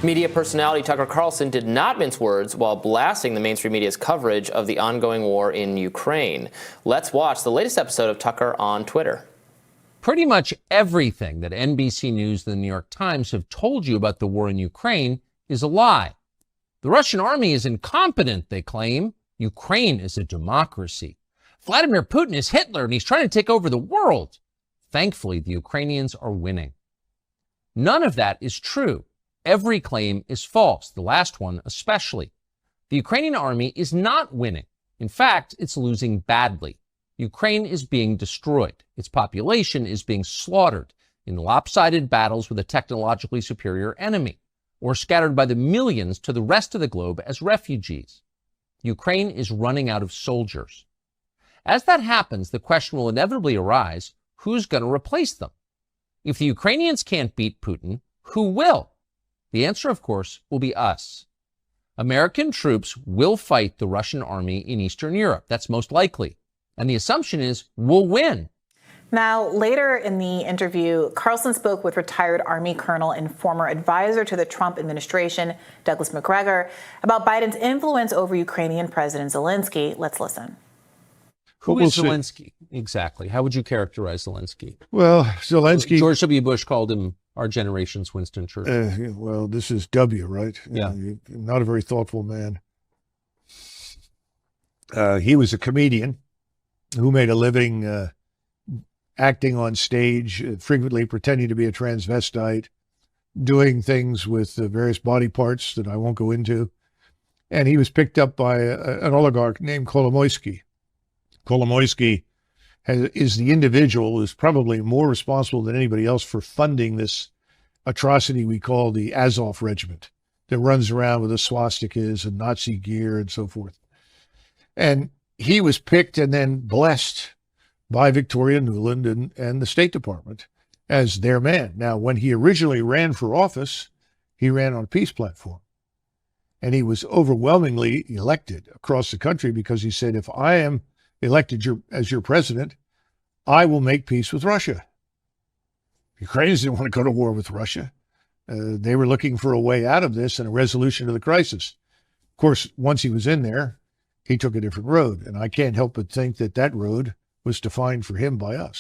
Media personality Tucker Carlson did not mince words while blasting the mainstream media's coverage of the ongoing war in Ukraine. Let's watch the latest episode of Tucker on Twitter. Pretty much everything that NBC News and the New York Times have told you about the war in Ukraine is a lie. The Russian army is incompetent, they claim. Ukraine is a democracy. Vladimir Putin is Hitler and he's trying to take over the world. Thankfully, the Ukrainians are winning. None of that is true. Every claim is false, the last one especially. The Ukrainian army is not winning. In fact, it's losing badly. Ukraine is being destroyed. Its population is being slaughtered in lopsided battles with a technologically superior enemy, or scattered by the millions to the rest of the globe as refugees. Ukraine is running out of soldiers. As that happens, the question will inevitably arise, who's going to replace them? If the Ukrainians can't beat Putin, who will? The answer, of course, will be us. American troops will fight the Russian army in Eastern Europe. That's most likely. And the assumption is we'll win. Now, later in the interview, Carlson spoke with retired Army colonel and former advisor to the Trump administration, Douglas McGregor, about Biden's influence over Ukrainian President Zelensky. Let's listen. Who is Zelensky? Exactly. How would you characterize Zelensky? Well, Zelensky... George W. Bush called him our generation's Winston Churchill. Well, this is W, right? Yeah. Not a very thoughtful man. He was a comedian who made a living acting on stage, frequently pretending to be a transvestite, doing things with various body parts that I won't go into. And he was picked up by an oligarch named Kolomoisky. Kolomoisky is the individual who's probably more responsible than anybody else for funding this atrocity we call the Azov Regiment that runs around with the swastikas and Nazi gear and so forth. And he was picked and then blessed by Victoria Nuland and the State Department as their man. Now, when he originally ran for office, he ran on a peace platform. And he was overwhelmingly elected across the country because he said, if I am elected as your president, I will make peace with Russia. Ukrainians didn't want to go to war with Russia. They were looking for a way out of this and a resolution to the crisis. Of course, once he was in there, he took a different road. And I can't help but think that that road was defined for him by us.